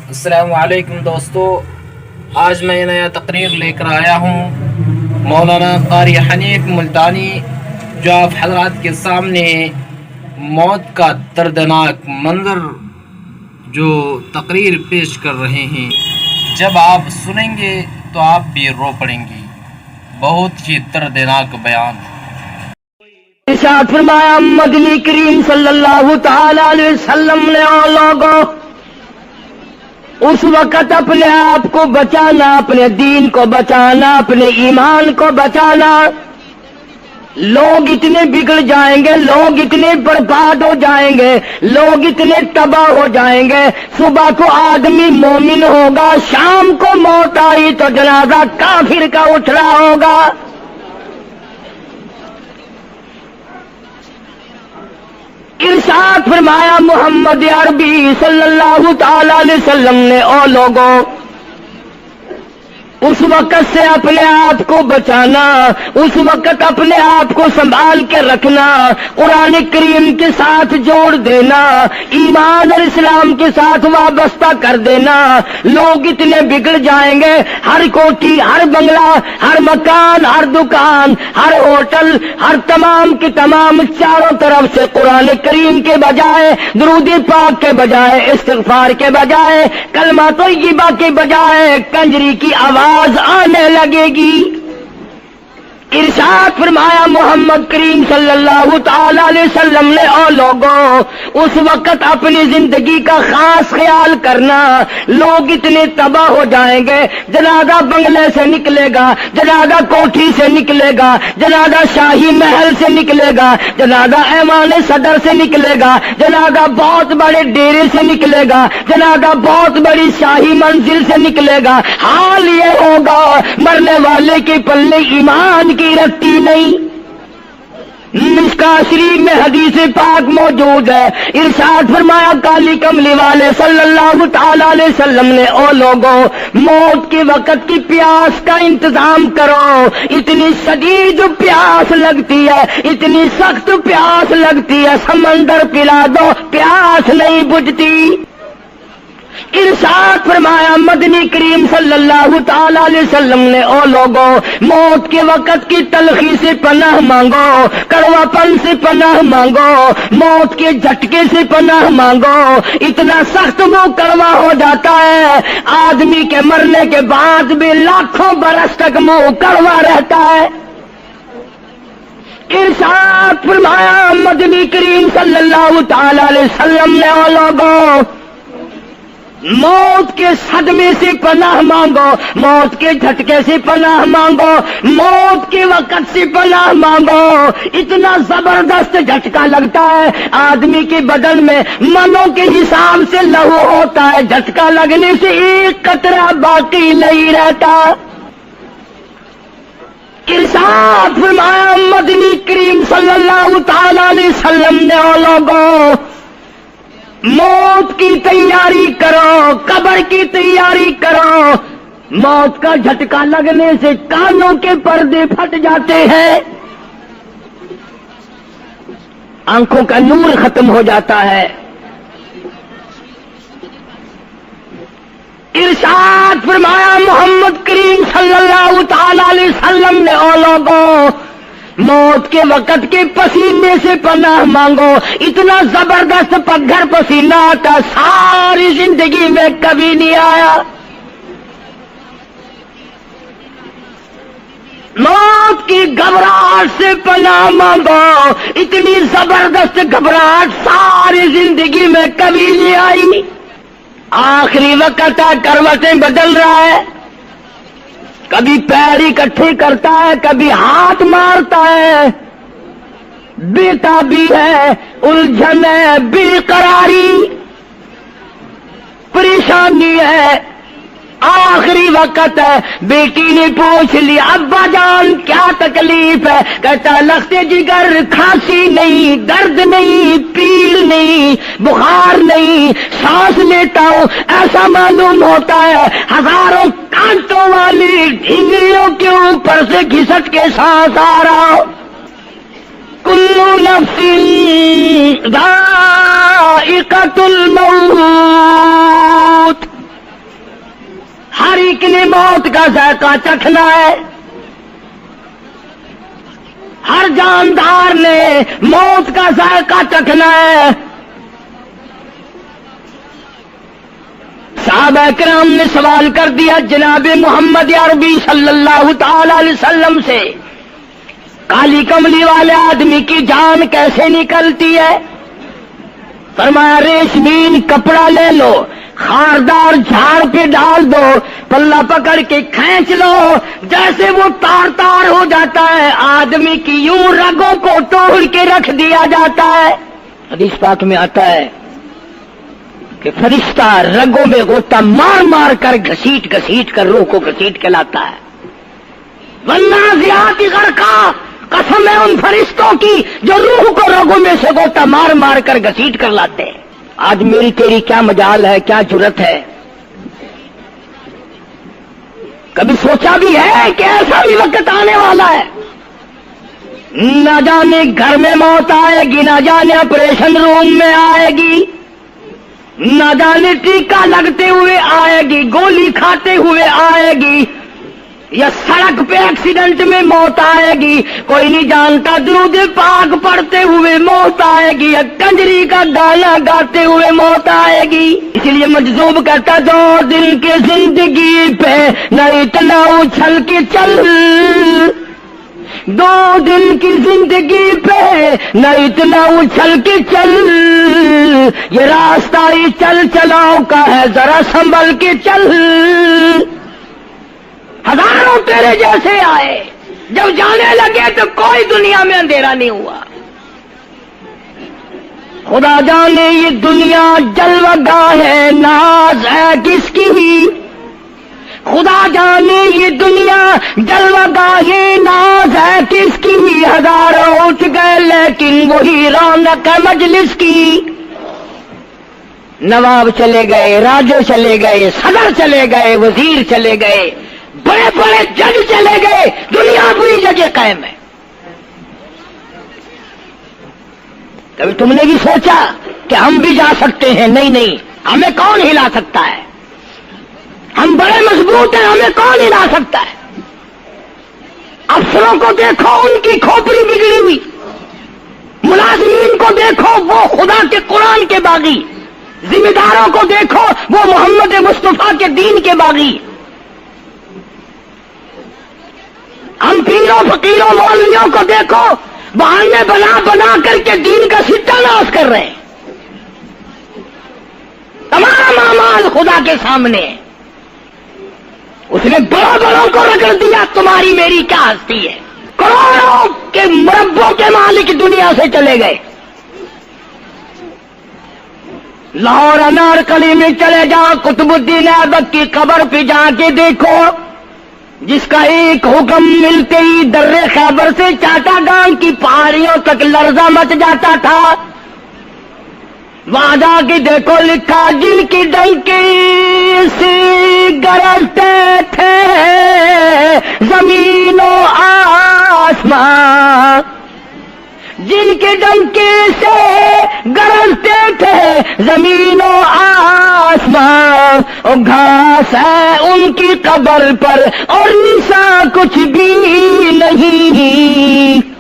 السلام علیکم دوستو، آج میں نیا تقریر لے کر آیا ہوں مولانا قاری حنیف ملتانی، جو آپ حضرات کے سامنے موت کا دردناک منظر جو تقریر پیش کر رہے ہیں، جب آپ سنیں گے تو آپ بھی رو پڑیں گے۔ بہت ہی دردناک بیان۔ ارشاد فرمایا مدنی کریم صلی اللہ تعالی علیہ وسلم نے لوگوں اس وقت اپنے آپ کو بچانا، اپنے دین کو بچانا، اپنے ایمان کو بچانا۔ لوگ اتنے بگڑ جائیں گے، لوگ اتنے برباد ہو جائیں گے، لوگ اتنے تباہ ہو جائیں گے۔ صبح کو آدمی مومن ہوگا، شام کو موت آئی تو جنازہ کافر کا اٹھ رہا ہوگا۔ ارشاد فرمایا محمد عربی صلی اللہ تعالی علیہ وسلم نے، او لوگوں اس وقت سے اپنے آپ کو بچانا، اس وقت اپنے آپ کو سنبھال کے رکھنا، قرآن کریم کے ساتھ جوڑ دینا، ایمان اور اسلام کے ساتھ وابستہ کر دینا۔ لوگ اتنے بگڑ جائیں گے، ہر کوٹھی، ہر بنگلہ، ہر مکان، ہر دکان، ہر ہوٹل، ہر تمام کے تمام چاروں طرف سے قرآن کریم کے بجائے، درود پاک کے بجائے، استغفار کے بجائے، کلمہ طیبہ کے بجائے کنجری کی آواز آنے لگے گی۔ ارشاد فرمایا محمد کریم صلی اللہ تعالی علیہ وسلم نے، او لوگوں اس وقت اپنی زندگی کا خاص خیال کرنا۔ لوگ اتنے تباہ ہو جائیں گے، جنازہ بنگلے سے نکلے گا، جنازہ کوٹھی سے نکلے گا، جنازہ شاہی محل سے نکلے گا، جنازہ ایوان صدر سے نکلے گا، جنازہ بہت بڑے ڈیرے سے نکلے گا، جنازہ بہت بڑی شاہی منزل سے نکلے گا۔ حال یہ ہوگا مرنے والے کے پلے ایمان کی رکھتی نہیں۔ مشکاہ شریف میں حدیث پاک موجود ہے، ارشاد فرمایا کالی کملی والے صلی اللہ تعالی علیہ وسلم نے، او لوگوں موت کے وقت کی پیاس کا انتظام کرو۔ اتنی شدید پیاس لگتی ہے، اتنی سخت پیاس لگتی ہے، سمندر پلا دو پیاس نہیں بجھتی۔ ارشاد فرمایا مدنی کریم صلی اللہ تعالی علیہ وسلم نے، او لوگوں موت کے وقت کی تلخی سے پناہ مانگو، کڑوا پن سے پناہ مانگو، موت کے جھٹکے سے پناہ مانگو۔ اتنا سخت وہ کڑوا ہو جاتا ہے، آدمی کے مرنے کے بعد بھی لاکھوں برس تک منہ کڑوا رہتا ہے۔ ارشاد فرمایا مدنی کریم صلی اللہ تعالی علیہ وسلم نے، او لوگوں موت کے صدمے سے پناہ مانگو، موت کے جھٹکے سے پناہ مانگو، موت کے وقت سے پناہ مانگو۔ اتنا زبردست جھٹکا لگتا ہے، آدمی کے بدن میں منوں کے حساب سے لہو ہوتا ہے، جھٹکا لگنے سے ایک قطرہ باقی نہیں رہتا۔ ارشاد فرمایا مدنی کریم صلی اللہ تعالی علیہ وسلم نے، او لوگوں موت کی تیاری کرو، قبر کی تیاری کرو۔ موت کا جھٹکا لگنے سے کانوں کے پردے پھٹ جاتے ہیں، آنکھوں کا نور ختم ہو جاتا ہے۔ ارشاد فرمایا محمد کریم صلی اللہ تعالی علیہ وسلم نے، او لوگوں موت کے وقت کے پسینے سے پناہ مانگو۔ اتنا زبردست پگھر پسینہ آتا ساری زندگی میں کبھی نہیں آیا۔ موت کی گھبراہٹ سے پناہ مانگو، اتنی زبردست گھبراہٹ ساری زندگی میں کبھی نہیں آئی۔ آخری وقت ہے، کروٹیں بدل رہا ہے، کبھی پیر اکٹھے کرتا ہے، کبھی ہاتھ مارتا ہے، بیٹا بھی ہے، الجھن ہے، بے قراری، پریشانی ہے، آخری وقت ہے۔ بیٹی نے پوچھ لیا ابا جان کیا تکلیف ہے؟ کہتا لخت جگر، کھانسی نہیں، درد نہیں، پیل نہیں، بخار نہیں، سانس لیتا ہوں ایسا معلوم ہوتا ہے ہزاروں کانٹوں والی ڈھنگریوں کے اوپر سے گھسٹ کے سانس آ رہا۔ کلو نفس ذائقۃ الموت، موت کا ذائقہ چکھنا ہے، ہر جاندار نے موت کا ذائقہ چکھنا ہے۔ صحابہ کرام نے سوال کر دیا جناب محمد عربی صلی اللہ تعالی علیہ وسلم سے، کالی کملی والے آدمی کی جان کیسے نکلتی ہے؟ فرمایا ریشمین کپڑا لے لو، خاردار جھاڑ پہ ڈال دو، پلہ پکڑ کے کھینچ لو، جیسے وہ تار تار ہو جاتا ہے آدمی کی یوں رگوں کو توڑ کے رکھ دیا جاتا ہے۔ حدیث پاک میں آتا ہے کہ فرشتہ رگوں میں غوطہ مار مار کر گھسیٹ گھسیٹ کر روح کو گھسیٹ کے لاتا ہے۔ والنازعات غرقا، قسم ہے ان فرشتوں کی جو روح کو رگوں میں سے غوطہ مار مار کر گھسیٹ کر لاتے ہیں۔ آج میری تیری کیا مجال ہے، کیا جرت ہے؟ کبھی سوچا بھی ہے کہ ایسا بھی وقت آنے والا ہے، نہ جانے گھر میں موت آئے گی، نہ جانے آپریشن روم میں آئے گی، نہ جانے ٹیکا لگتے ہوئے آئے گی، گولی کھاتے ہوئے آئے گی، یا سڑک پہ ایکسیڈنٹ میں موت آئے گی، کوئی نہیں جانتا، درود پاک پڑھتے ہوئے موت آئے گی، یا کنجری کا گانا گاتے ہوئے موت آئے گی۔ اس لیے مجذوب کہتا 2 دن کی زندگی پہ نہ اتنا اچھل کے چل، 2 دن کی زندگی پہ نہ اتنا اچھل کے چل، یہ راستہ ہی چل چلاؤ کا ہے، ذرا سنبھل کے چل۔ ہزاروں تیرے جیسے آئے، جب جانے لگے تو کوئی دنیا میں اندھیرا نہیں ہوا۔ خدا جانے یہ دنیا جلوہ گاہ ہے، ناز ہے کس کی؟ خدا جانے یہ دنیا جلوہ گاہ ناز ہے کس کی؟ ہزاروں اٹھ گئے لیکن وہی رونق ہے مجلس کی۔ نواب چلے گئے، راجے چلے گئے، صدر چلے گئے، وزیر چلے گئے، بڑے بڑے جج چلے گئے، دنیا اپنی جگہ قائم ہے۔ کبھی تم نے بھی سوچا کہ ہم بھی جا سکتے ہیں؟ نہیں نہیں، ہمیں کون ہلا سکتا ہے؟ ہم بڑے مضبوط ہیں، ہمیں کون ہلا سکتا ہے؟ افسروں کو دیکھو، ان کی کھوپڑی بگڑی ہوئی، ملازمین کو دیکھو وہ خدا کے قرآن کے باغی، ذمہ داروں کو دیکھو وہ محمد مصطفیٰ کے دین کے باغی۔ ہم پیروں فقیروں مولویوں کو دیکھو بہانے بنا بنا کر کے دین کا ستہ ناش کر رہے ہیں۔ تمام اعمال خدا کے سامنے، اس نے بڑوں بڑوں کو رگڑ دیا، تمہاری میری کیا ہستی ہے؟ کروڑوں کے مربوں کے مالک دنیا سے چلے گئے۔ لاہور انارکلی میں چلے جاؤ، قطب الدین ایبک کی قبر پہ جا کے دیکھو، جس کا ایک حکم ملتے ہی در خیبر سے چاٹا گام کی پہاڑیوں تک لرزہ مچ جاتا تھا۔ وہاں جا کے دیکھو لکھا جن کی ڈنکی سے گرجتے تھے زمین و آسمان، جن کے ڈنکے سے گرجتے تھے زمین و آسمان، اور گھاس ہے ان کی قبر پر اور نشان کچھ بھی نہیں،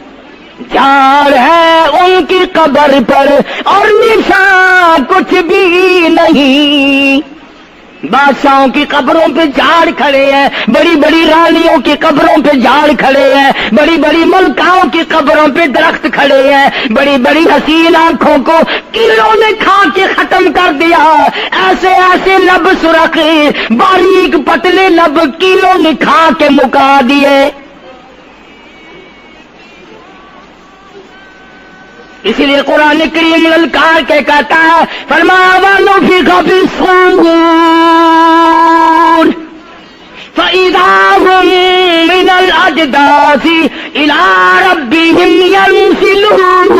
جھاڑ ہے ان کی قبر پر اور نشان کچھ بھی نہیں۔ بادشاہوں کی قبروں پہ جھاڑ کھڑے ہیں، بڑی بڑی رانیوں کی قبروں پہ جھاڑ کھڑے ہیں، بڑی بڑی ملکاؤں کی قبروں پہ درخت کھڑے ہیں، بڑی بڑی حسین آنکھوں کو کیڑوں نے کھا کے ختم کر دیا، ایسے ایسے لب سرخ باریک پتلے لب کیڑوں نے کھا کے مکا دیے۔ اسی لیے قرآن کریم للکار کے کہتا ہے، فرمایا وَنُفِخَ فِي الصُّورِ فَإِذَا هُم مِّنَ الْأَجْدَاثِ إِلَىٰ رَبِّهِمْ يَنسِلُونَ۔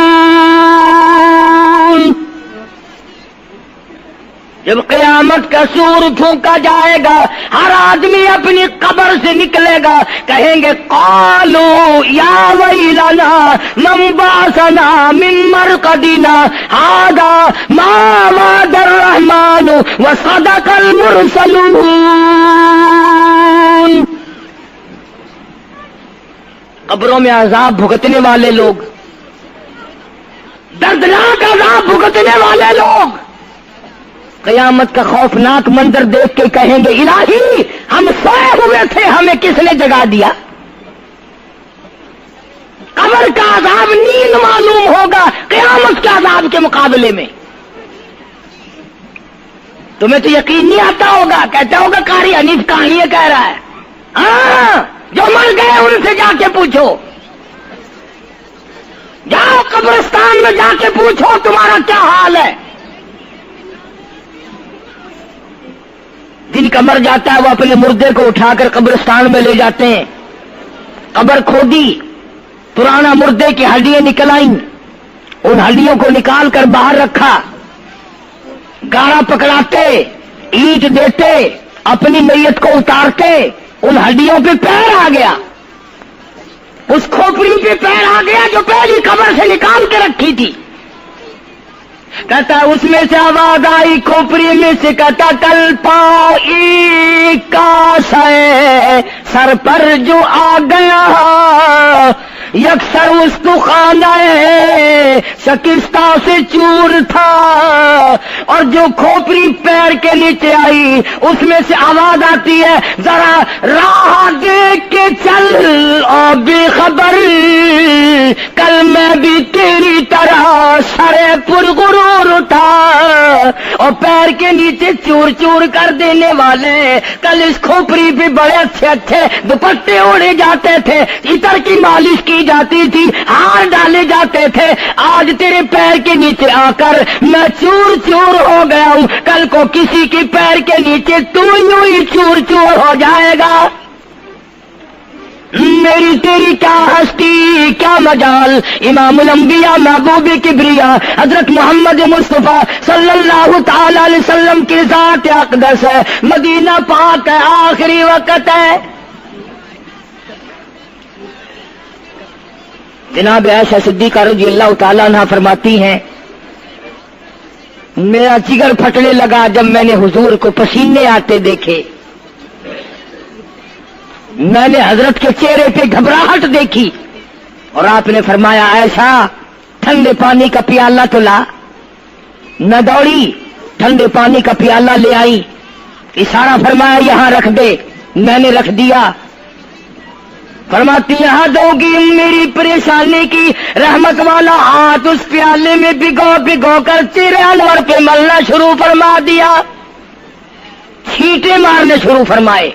جب قیامت کا سور پھونکا جائے گا، ہر آدمی اپنی قبر سے نکلے گا، کہیں گے قالو یا ویلنا من بعثنا من مرقدنا ھذا ما وعد الرحمن وصدق المرسلون۔ قبروں میں عذاب بھگتنے والے لوگ، دردناک عذاب بھگتنے والے لوگ قیامت کا خوفناک منظر دیکھ کے کہیں گے الہی ہم سوئے ہوئے تھے، ہمیں کس نے جگا دیا؟ قبر کا عذاب نیند معلوم ہوگا قیامت کے عذاب کے مقابلے میں۔ تمہیں تو یقین نہیں آتا ہوگا، کہتا ہوگا قاری حنیف کہانیاں کہہ رہا ہے۔ ہاں، جو مر گئے ان سے جا کے پوچھو، جاؤ قبرستان میں جا کے پوچھو تمہارا کیا حال ہے۔ جن کا مر جاتا ہے وہ اپنے مردے کو اٹھا کر قبرستان میں لے جاتے ہیں، قبر کھودی، پرانا مردے کی ہڈیاں نکل آئیں، ان ہڈیوں کو نکال کر باہر رکھا، گاڑا پکڑاتے، اینٹ دیتے، اپنی میت کو اتارتے، ان ہڈیوں پہ پیر آ گیا، اس کھوپڑی پہ پیر آ گیا جو پہلی قبر سے نکال کے رکھی تھی۔ کہتا اس میں سے آواز آئی کھوپڑی میں سے، کہتا کل پائی کاش ہے سر پر جو آ گیا، یکسر استخانہ شکستہ سے چور تھا، اور جو کھوپڑی پیر کے نیچے آئی اس میں سے آواز آتی ہے ذرا راہ دیکھ کے چل اور بے خبر، کل میں بھی تیری طرح سرے پرغرور تھا، اور پیر کے نیچے چور چور کر دینے والے کل اس کھوپڑی پہ بڑے اچھے اچھے دوپٹے اوڑے جاتے تھے، عطر کی مالش کی جاتی تھی، ہار ڈالے جاتے تھے، آج تیرے پیر کے نیچے آ کر میں چور چور ہو گیا ہوں، کل کو کسی کی پیر کے نیچے تو یوں ہی چور چور ہو جائے گا۔ میری تیری کیا ہستی کیا مجال، امام الانبیاء محبوب کبریا حضرت محمد مصطفیٰ صلی اللہ تعالی علیہ وسلم کی ذات اقدس ہے، مدینہ پاک ہے، آخری وقت ہے۔ جناب عائشہ صدیقہ رضی اللہ تعالی عنہ فرماتی ہیں میرا جگر پھٹنے لگا جب میں نے حضور کو پسینے آتے دیکھے، میں نے حضرت کے چہرے پہ گھبراہٹ دیکھی، اور آپ نے فرمایا عائشہ ٹھنڈے پانی کا پیالہ تو لا، نہ دوڑی، ٹھنڈے پانی کا پیالہ لے آئی، اشارہ فرمایا یہاں رکھ دے، میں نے رکھ دیا، فرماتی یہاں دو گی میری پریشانی کی رحمت والا ہاتھ اس پیالے میں بھگو بھگو کر چہرے انور پہ ملنا شروع فرما دیا، چھینٹے مارنے شروع فرمائے۔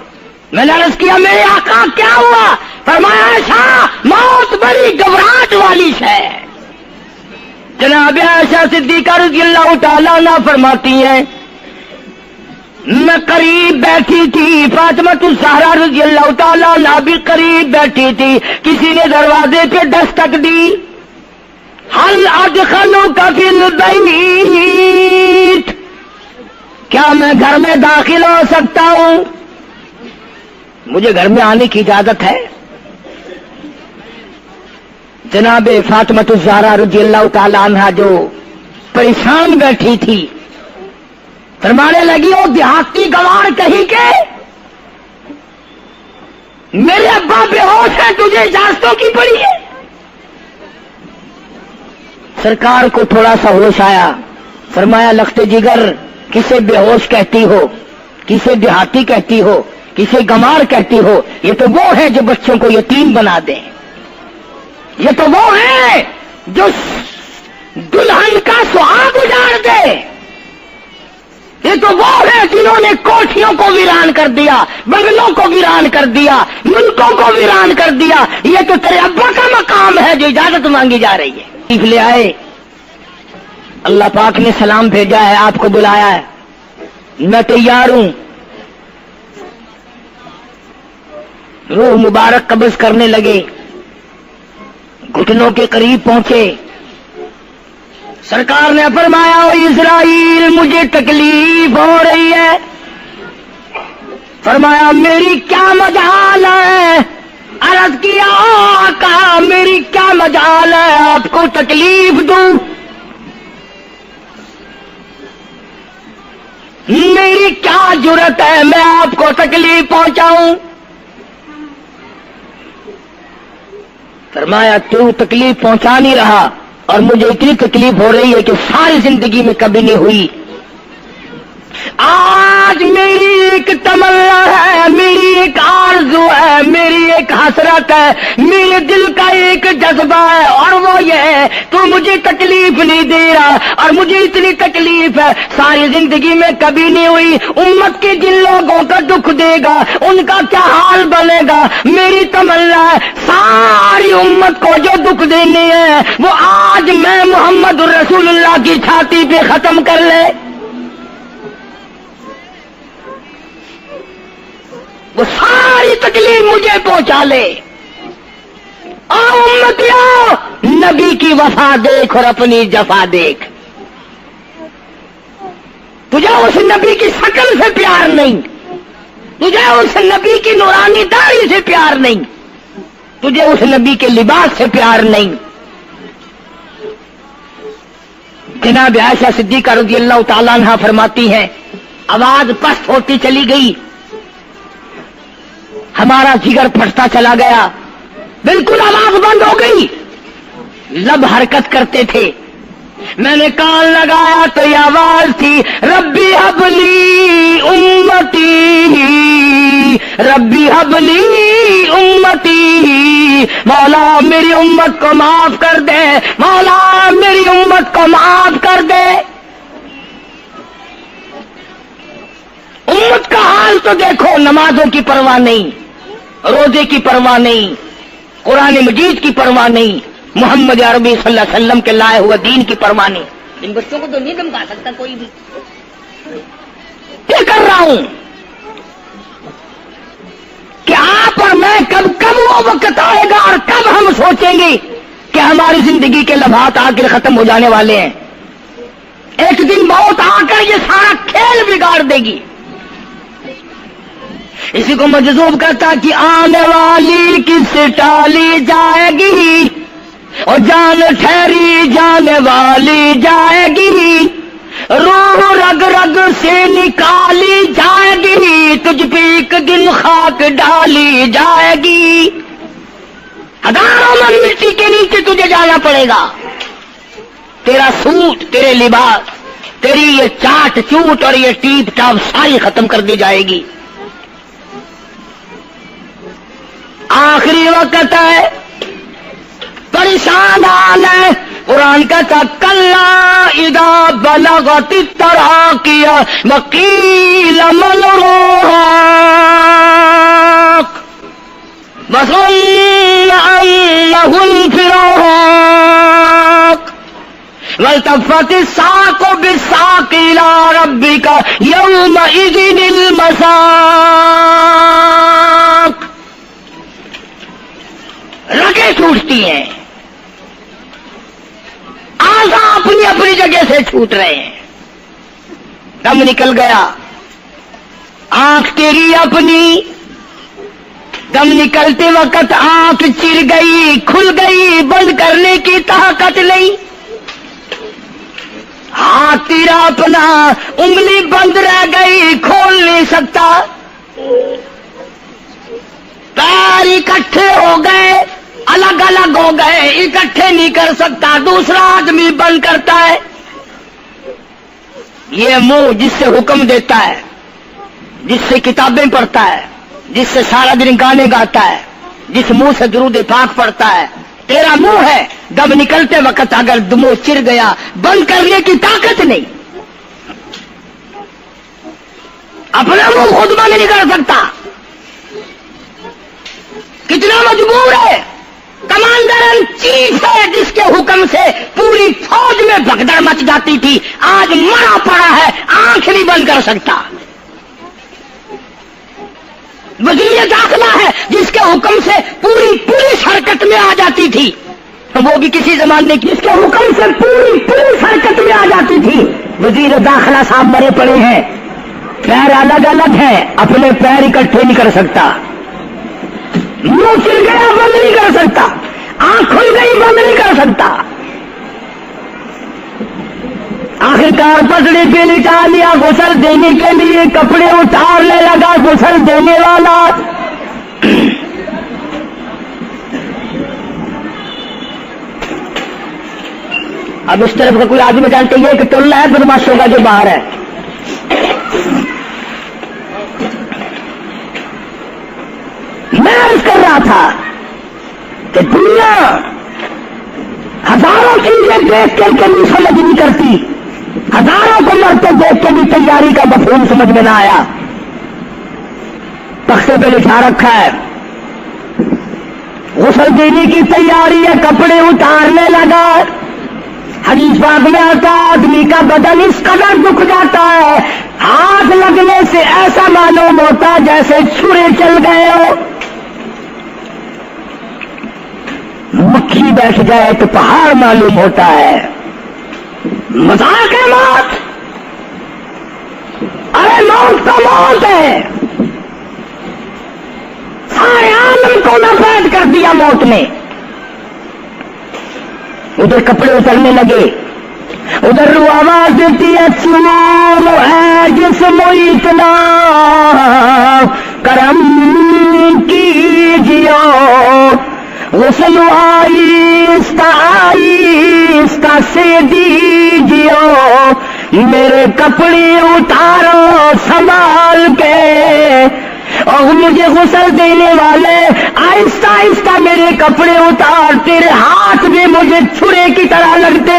میں نے عرض کیا میرے آقا کیا ہوا؟ فرمایا عائشہ موت بڑی گھبراہٹ والی ہے۔ جناب عائشہ صدیقہ رضی اللہ تعالیٰ عنہ فرماتی ہیں میں قریب بیٹھی تھی، فاطمہ الزہرا رضی اللہ تعالیٰ عنہ بھی قریب بیٹھی تھی، کسی نے دروازے پہ دستک دی، حل ادخلوک فی البیت، کیا میں گھر میں داخل ہو سکتا ہوں؟ مجھے گھر میں آنے کی اجازت ہے؟ جناب فاطمہ الزہرا رضی اللہ تعالی عنہا جو پریشان بیٹھی تھی فرمانے لگی وہ دیہاتی گوار کہیں کے میرے ابا بے ہوش ہے، تجھے اجازتوں کی پڑی ہے؟ سرکار کو تھوڑا سا ہوش آیا، فرمایا لخت جگر کسے بے ہوش کہتی ہو، کسے دیہاتی کہتی ہو، کسے گمار کہتی ہو؟ یہ تو وہ ہے جو بچوں کو یتیم بنا دے، یہ تو وہ ہے جو دلہن کا سہاگ اجاڑ دے، یہ تو وہ ہے جنہوں نے کوٹھیوں کو ویران کر دیا، بنگلوں کو ویران کر دیا، ملکوں کو ویران کر دیا۔ یہ تو تیرے ابا کا مقام ہے جو اجازت مانگی جا رہی ہے۔ تشریف لے آئے، اللہ پاک نے سلام بھیجا ہے، آپ کو بلایا ہے، میں تیار ہوں۔ روح مبارک قبض کرنے لگے، گھٹنوں کے قریب پہنچے، سرکار نے فرمایا او اسرائیل مجھے تکلیف ہو رہی ہے۔ فرمایا میری کیا مجال ہے؟ عرض کیا آقا میری کیا مجال ہے آپ کو تکلیف دوں؟ میری کیا جرت ہے میں آپ کو تکلیف پہنچاؤں؟ فرمایا تو تکلیف پہنچا نہیں رہا اور مجھے اتنی تکلیف ہو رہی ہے کہ ساری زندگی میں کبھی نہیں ہوئی. آج میری ایک تمنا ہے, میری ایک آرزو ہے, میری ایک حسرت ہے, میرے دل کا ایک جذبہ ہے, اور وہ یہ ہے تو مجھے تکلیف نہیں دے رہا, اور مجھے اتنی تکلیف ہے ساری زندگی میں کبھی نہیں ہوئی. امت کے جن لوگوں کا دکھ دے گا ان کا کیا حال بنے گا. میری تمنا ہے ساری امت کو جو دکھ دینے ہیں وہ آج میں محمد رسول اللہ کی چھاتی پہ ختم کر لے. وہ ساری تکلیف مجھے پہنچا لے. اور امتیوں نبی کی وفا دیکھ اور اپنی جفا دیکھ. تجھے اس نبی کی شکل سے پیار نہیں, تجھے اس نبی کی نورانی داڑھی سے پیار نہیں, تجھے اس نبی کے لباس سے پیار نہیں. جناب عائشہ صدیقہ رضی اللہ تعالیٰ عنہا فرماتی ہیں آواز پست ہوتی چلی گئی, ہمارا جگر پھٹتا چلا گیا, بالکل آواز بند ہو گئی, لب حرکت کرتے تھے. میں نے کان لگایا تو یہ آواز تھی ربی حبلی امتی, ربی حبلی امتی, مولا میری امت کو معاف کر دے, مولا میری امت کو معاف کر دے. امت کا حال تو دیکھو, نمازوں کی پرواہ نہیں, روزے کی پرواہ نہیں, قرآن مجید کی پرواہ نہیں, محمد عربی صلی اللہ علیہ وسلم کے لائے ہوئے دین کی پرواہ نہیں. ان بچوں کو تو نہیں دمکا سکتا کوئی بھی. کیا کر رہا ہوں کہ آپ اور میں کب وہ وقت آئے گا اور کب ہم سوچیں گے کہ ہماری زندگی کے لمحات آخر ختم ہو جانے والے ہیں. ایک دن موت آ کر یہ سارا کھیل بگاڑ دے گی. اسی کو مجذوب کرتا کہ آنے والی کس ٹالی جائے گی, اور جان ٹھہری جانے والی جائے گی, روح رگ رگ سے نکالی جائے گی, تجھ پہ ایک دن خاک ڈالی جائے گی. ہزاروں من مٹی کے نیچے تجھے جانا پڑے گا. تیرا سوٹ, تیرے لباس, تیری یہ چاٹ چوٹ اور یہ ٹیپ ٹاپ ساری ختم کر دی جائے گی. آخری وقت ہے, پریشان حال ہے. قرآن کہتا کلا اذا بلغت التراقی وقیل من راق وظن انه الفراق والتفت الساق بالساق الى ربك يومئذ المساق. رگیں چھوٹتی ہیں, آزا اپنی اپنی جگہ سے چھوٹ رہے ہیں, دم نکل گیا. آنکھ تیری اپنی, دم نکلتے وقت آنکھ چر گئی, کھل گئی, بند کرنے کی طاقت نہیں. ہاتھ تیرا اپنا, انگلی بند رہ گئی, کھول نہیں سکتا. پیر اکٹھے ہو گئے, الگ الگ ہو گئے, اکٹھے نہیں کر سکتا, دوسرا آدمی بند کرتا ہے. یہ منہ جس سے حکم دیتا ہے, جس سے کتابیں پڑھتا ہے, جس سے سارا دن گانے گاتا ہے, جس منہ سے درود پاک پڑھتا ہے, تیرا منہ ہے. دم نکلتے وقت اگر منہ چر گیا, بند کرنے کی طاقت نہیں. اپنا منہ خود بند نہیں کر سکتا. کتنا مجبور ہے. کمانڈر ان چیف ہے جس کے حکم سے پوری فوج میں بھگدڑ مچ جاتی تھی, آج مرا پڑا ہے, آنکھ نہیں بند کر سکتا. وزیر داخلہ ہے جس کے حکم سے پوری پولیس حرکت میں آ جاتی تھی, وہ بھی کسی زمانے کی, جس کے حکم سے پوری پولیس حرکت میں آ جاتی تھی. وزیر داخلہ صاحب مرے پڑے ہیں, پیر الگ الگ ہیں, اپنے پیر اکٹھے نہیں کر سکتا. منہ چل گیا, بند نہیں کر سکتا. آنکھ کھل گئی, بند نہیں کر سکتا. آخرکار پسڑی پہ لٹا لیا, غسل دینے کے لیے کپڑے اتارنے لگا غسل دینے والا. اب اس طرف کا کوئی آدمی جانتے یہ کہ ٹولہ ہے بدماشوں کا جو باہر ہے. میں عرض کر رہا تھا کہ دنیا ہزاروں چیزیں دیکھ کر کے بھی سمجھ نہیں کرتی, ہزاروں کو مرتے دیکھ کے بھی تیاری کا مفہوم سمجھ میں نہ آیا. تختے پہ لکھا رکھا ہے غسل دینے کی تیاری ہے, کپڑے اتارنے لگا. حدیث پاک میں آتا آدمی کا بدن اس قدر دکھ جاتا ہے, ہاتھ لگنے سے ایسا معلوم ہوتا جیسے چھرے چل گئے ہو. مکھی بیٹھ جائے تو پہاڑ معلوم ہوتا ہے. مذاق ہے موت, ارے موت تو موت ہے. سارے عالم کو نفرت کر دیا موت نے. ادھر کپڑے اترنے لگے, ادھر رو آواز دیتی ہے چور ہے جسم اتنا کرم کیجیے, غسل آہستہ آہستہ سے دیجیے, میرے کپڑے اتارو سنبھال کے. اور مجھے غسل دینے والے آہستہ آہستہ میرے کپڑے اتار, تیرے ہاتھ بھی مجھے چھرے کی طرح لگتے.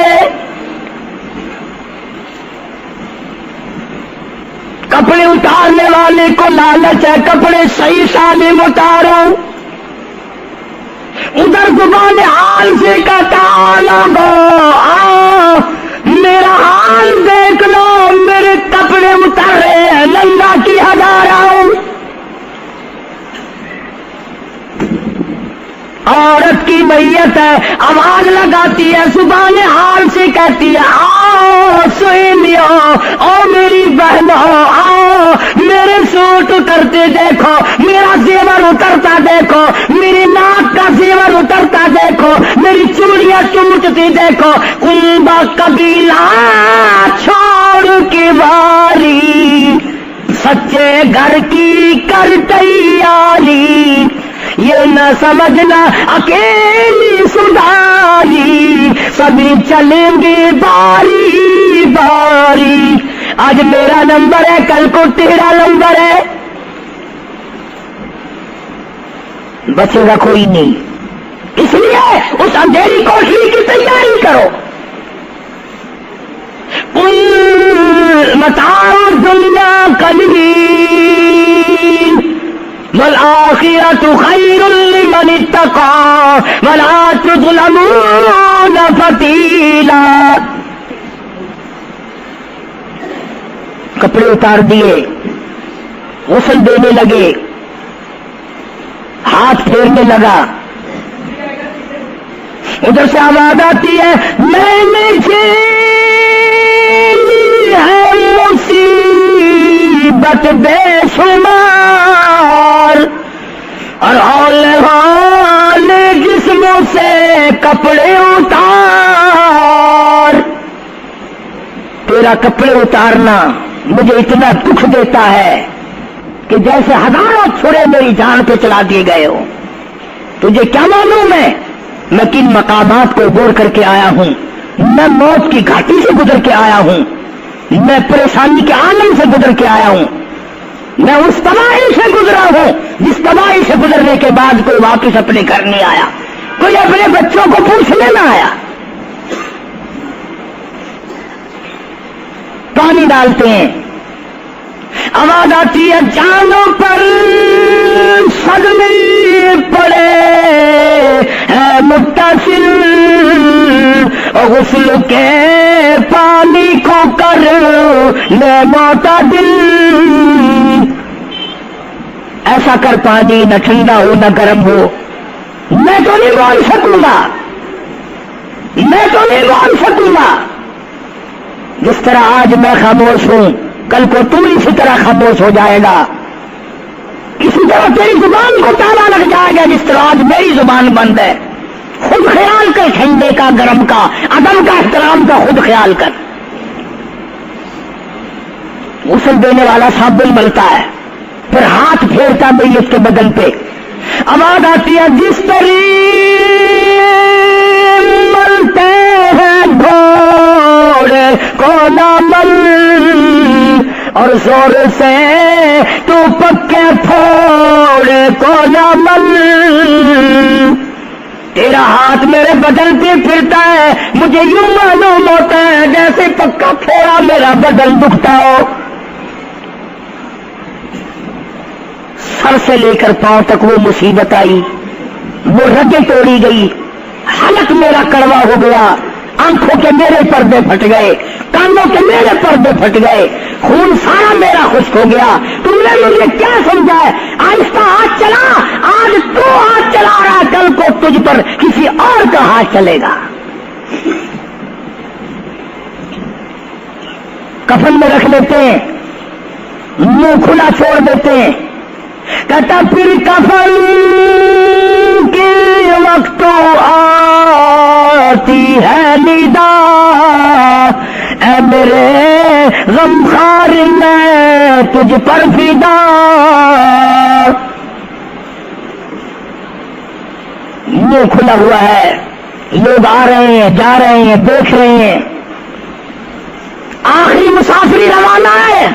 کپڑے اتارنے والے کو لالچ ہے کپڑے صحیح سالم اتارو. ادھر زبان حال سے کہتا لوگو میرا حال دیکھ لو, میرے کپڑے اتر رہے ہیں, ننگا کی ہزاروں. عورت کی میت ہے, آواز لگاتی ہے, زبان حال سے کہتی ہے آؤ سہیلیو, او میری بہنوں آؤ, میرے سوٹ اترتے دیکھو, میرا زیور اترتا دیکھو, میری ناک کا زیور اترتا دیکھو, میری چوڑیاں چمٹتی دیکھو. کنبا قبیلہ چھوڑ کے باری, سچے گھر کی کر تیاری, یہ نہ سمجھنا اکیلی سدھاری, سبھی چلیں گے باری باری. آج میرا نمبر ہے, کل کو تیرا نمبر ہے, بچے گا کوئی نہیں. اس لیے اس اندھیری کوٹھی کی تیاری کرو. متاع دنیا قلیل والآخرۃ خیر لمن اتقى ولا تظلمون فتیلا. کپڑے اتار دیے, غسل دینے لگے, ہاتھ پھیرنے لگا. ادھر سے آواز آتی ہے میں نے جھیلی ہے مصیبت بے شمار, اور ہول جسموں سے کپڑے اتار. تیرا کپڑے اتارنا مجھے اتنا دکھ دیتا ہے کہ جیسے ہزاروں چھرے میری جان پہ چلا دیے گئے ہو. تجھے کیا معلوم ہے میں کن مقامات کو عبور کر کے آیا ہوں, میں موت کی گھاٹی سے گزر کے آیا ہوں, میں پریشانی کے عالم سے گزر کے آیا ہوں, میں اس تباہی سے گزرا ہوں جس تباہی سے گزرنے کے بعد کوئی واپس اپنے گھر نہیں آیا, کوئی اپنے بچوں کو پوچھنے نہ آیا. پانی ڈالتے ہیں, آواز آتی ہے جانوں پر صدمے پڑے ہے متصل, غسل کے پانی کو کر لے معتدل. ایسا کر پانی نہ ٹھنڈا ہو نہ گرم ہو. میں تو نہیں بول سکوں گا, میں تو نہیں بول سکوں گا. جس طرح آج میں خاموش ہوں کل کو تم اسی طرح خاموش ہو جائے گا. اسی طرح تیری زبان کو تالا لگ جائے گا جس طرح آج میری زبان بند ہے. خود خیال کر, ٹھنڈے کا, گرم کا, ادب کا, احترام کا خود خیال کر. غسل دینے والا صابن ملتا ہے, پھر ہاتھ پھیرتا میت کے بدن پہ. آواز آتی ہے جس طریق ملتے ہیں اور زور سے تو پکے پھوڑے کو نہ مل، تیرا ہاتھ میرے بدن پہ پھرتا ہے، مجھے یوں معلوم ہوتا ہے جیسے پکا پھوڑا میرا بدن دکھتا ہو۔ سر سے لے کر پاؤں تک وہ مصیبت آئی، وہ رگیں توڑی گئی، حلق میرا کڑوا ہو گیا، آنکھوں کے میرے پردے پھٹ گئے، کانوں کے میرے پردے پھٹ گئے، خون سارا میرا خشک ہو گیا۔ تم نے مجھے کیا سمجھا ہے؟ آہستہ ہاتھ چلا، آج تو ہاتھ چلا رہا، کل کو تجھ پر کسی اور کا ہاتھ چلے گا۔ کفن میں رکھ لیتے ہیں، منہ کھلا چھوڑ دیتے ہیں، کہتا پھر کفن کے وقت آتی ہے ندا، اے میرے غمخوار میں تجھ پر فدا۔ منہ کھلا ہوا ہے، لوگ آ رہے ہیں جا رہے ہیں دیکھ رہے ہیں، آخری مسافری روانہ ہے۔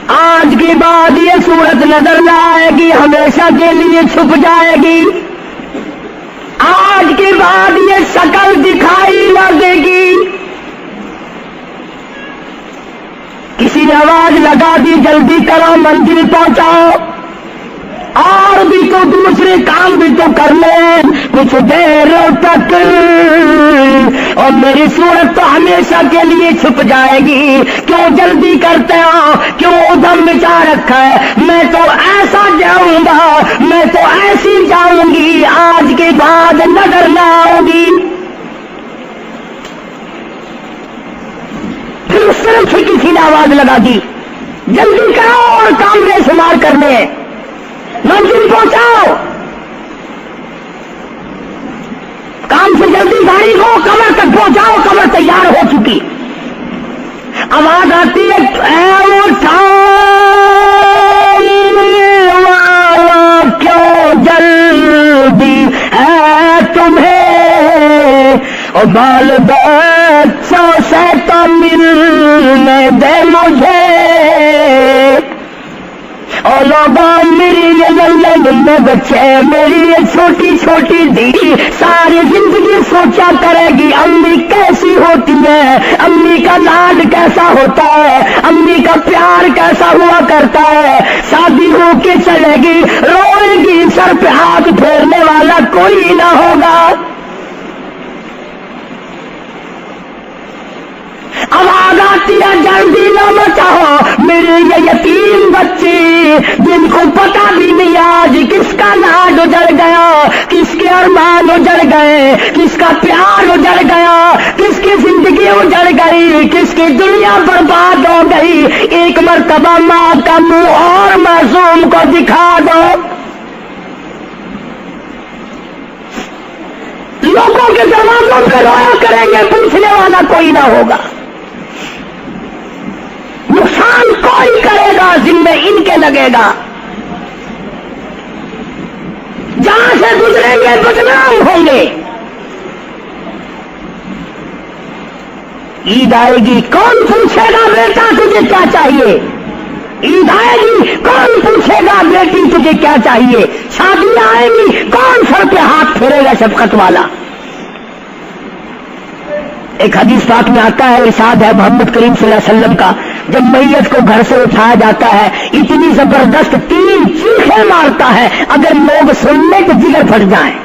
آج کے بعد یہ صورت نظر نہ آئے گی، ہمیشہ کے لیے چھپ جائے گی۔ آج کے بعد یہ شکل دکھائی نہ دے گی۔ کسی نے آواز لگا دی، جلدی کرو منزل پہنچاؤ، اور بھی تو دوسرے کام بھی تو کر لیں کچھ دیر تک، اور میری صورت تو ہمیشہ کے لیے چھپ جائے گی۔ کیوں جلدی کرتے ہو؟ کیوں ادھم بچا رکھا ہے؟ میں تو ایسا جاؤں گا، میں تو ایسی جاؤں گی، آج کے بعد نظر نہ آؤں گی۔ پھر اس طرف سے کسی نے آواز لگا دی، جلدی کرو اور کام بے شمار کرنے، منزل پہنچاؤ، کام سے جلدی گاڑی کو کمر تک پہنچاؤ، کمر تیار ہو چکی۔ آواز آتی ہے، اے اٹھاؤ والا کیوں جلدی ہے تمہیں، اور بال بچوں سے تو ملنے دے مجھے، اور لوگوں میری یہ نلے نلے بچے، میری یہ چھوٹی چھوٹی دھی ساری زندگی سوچا کرے گی امی کیسی ہوتی ہے، امی کا لاڈ کیسا ہوتا ہے، امی کا پیار کیسا ہوا کرتا ہے۔ شادی ہو کے چلے گی، روئے گی، سر پہ ہاتھ پھیرنے والا کوئی نہ ہوگا۔ آواز آتی ہے، جلدی نہ مچاؤ، میرے یہ یتیم بچے جن کو پتا بھی نہیں آج کس کا لاڈ اجڑ گیا، کس کے ارمان اجڑ گئے، کس کا پیار اجڑ گیا، کس کی زندگی اجڑ گئی، کس کی دنیا برباد ہو گئی۔ ایک مرتبہ ماں کا منہ اور معصوم کو دکھا دو، لوگوں کے دروازوں پہ رویا کریں گے، پوچھنے والا کوئی نہ ہوگا، نقصان کوئی کرے گا، ذمہ ان کے لگے گا، جہاں سے گزریں گے بدنام ہوں گے۔ عید آئے گی، کون پوچھے گا بیٹا تجھے کیا چاہیے؟ عید آئے گی، کون پوچھے گا بیٹی تجھے کیا چاہیے؟ شادیاں آئیں گی، کون سر پہ ہاتھ پھیرے گا شفقت والا؟ ایک حدیث پاک میں آتا ہے، ارشاد ہے محمد کریم صلی اللہ علیہ وسلم کا، جب میت کو گھر سے اٹھایا جاتا ہے اتنی زبردست 3 چیخیں مارتا ہے، اگر لوگ سننے تو جگر پھٹ جائیں۔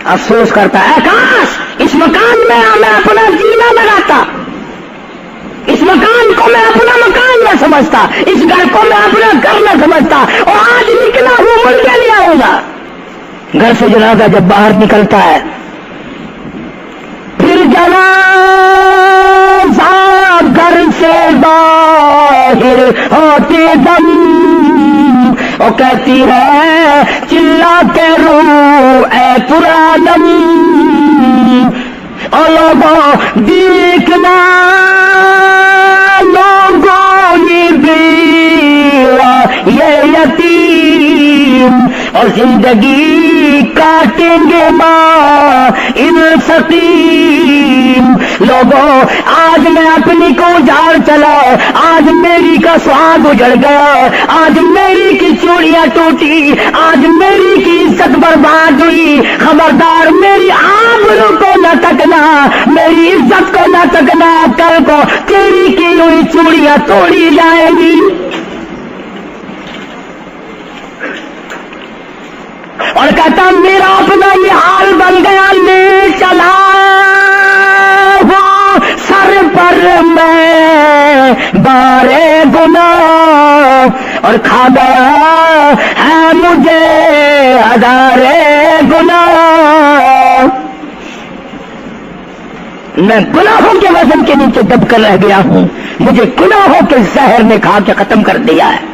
افسوس کرتا ہے، کاش اس مکان میں میں اپنا جینا لگاتا، اس مکان کو میں اپنا مکان نہ سمجھتا، اس گھر کو میں اپنا گھر نہ سمجھتا، اور آج نکلا ہوں مڑ کے لیا ہوگا۔ گھر سے جنازہ جب باہر نکلتا ہے، پھر جنازہ گھر سے باہر ہوتے دم، وہ کہتی ہے چلا کے رو اے پرانم، اور لوگوں دیکھنا لوگوں یہ بیوہ یہ یتیم اور زندگی کاٹیں گے ماں ان سقیم لوگوں آج میں اپنی کو اجاڑ چلا آج میری کا سہاگ اجڑ گیا آج میری کی چوڑیاں ٹوٹی آج میری کی عزت برباد ہوئی خبردار میری آبرو کو نہ تکنا میری عزت کو نہ تکنا کل کو تیری کی ہوئی چوڑیاں توڑی جائے گی اور کہتا میرا اپنا یہ حال بن گیا لے چلا سر پر میں بارے گناہ اور کھا گیا ہے مجھے ہزارے گناہ میں گناہوں کے وزن کے نیچے دب کر رہ گیا ہوں مجھے گناہوں کے زہر نے کھا کے ختم کر دیا ہے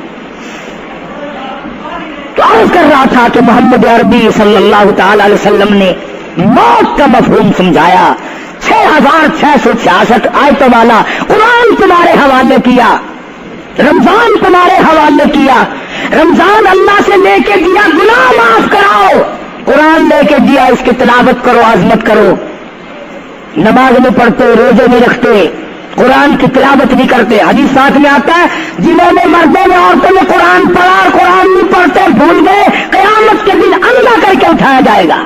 تو عرض کر رہا تھا کہ محمد عربی صلی اللہ تعالی علیہ وسلم نے موت کا مفہوم سمجھایا 6666 آیتوں والا قرآن تمہارے حوالے کیا رمضان تمہارے حوالے کیا رمضان اللہ سے لے کے دیا گناہ معاف کراؤ قرآن لے کے دیا اس کی تلاوت کرو عظمت کرو نماز نہیں پڑھتے روزے نہیں رکھتے قرآن کی تلاوت نہیں کرتے حدیث ساتھ میں آتا ہے جنہوں نے مردوں نے عورتوں نے قرآن پڑھا اور قرآن نہیں پڑھتے بھول گئے قیامت کے دن اندھا کر کے اٹھایا جائے گا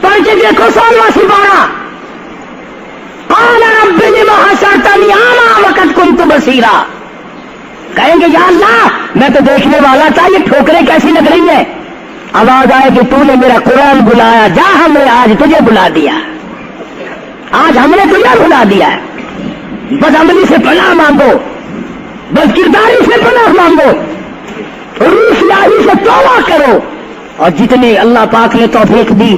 پڑھ کے دیکھو 16واں سپارہ قال رب لم حشرتنی اعمى وقد كنت بصيرا کہیں گے یا اللہ میں تو دیکھنے والا تھا یہ ٹھوکریں کیسی لگ رہی ہیں آواز آئے کہ تو نے میرا قرآن بلایا جا ہم نے آج تجھے بلا دیا آج ہم نے تجھے بلا دیا ہے بس عملی سے پناہ مانگو بس کرداری سے پناہ مانگو روح لاہی سے توبہ کرو اور جتنے اللہ پاک نے توفیق دی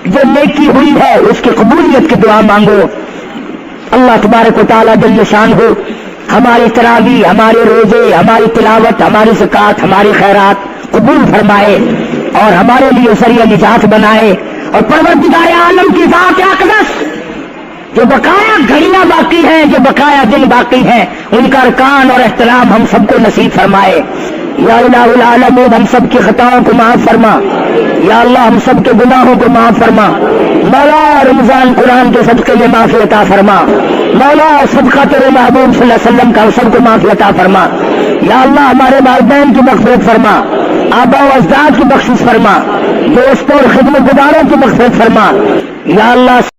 جو نیکی ہوئی ہے اس کی قبولیت کی دعا مانگو اللہ تبارک و تعالیٰ جل شان ہو ہماری تراویح ہمارے روزے ہماری تلاوت ہماری زکات ہماری خیرات قبول فرمائے اور ہمارے لیے ذریعہ نجات بنائے اور پروردگار عالم کی ذات اقدس جو بقایا گھڑیاں باقی ہیں جو بقایا دن باقی ہیں ان کا ارکان اور احترام ہم سب کو نصیب فرمائے یا الہ العالمین ہم سب کی خطاؤں کو معاف فرما یا اللہ ہم سب کے گناہوں کو معاف فرما مولا رمضان قرآن کے صدقے میں معافی عطا فرما مولا صدقہ تیرے محبوب صلی اللہ علیہ وسلم کا ہم سب کو معافی عطا فرما یا اللہ ہمارے والدین کی مغفرت فرما آبا و اجداد کی بخشش فرما دوستوں اور خدمت گزاروں کی مغفرت فرما یا اللہ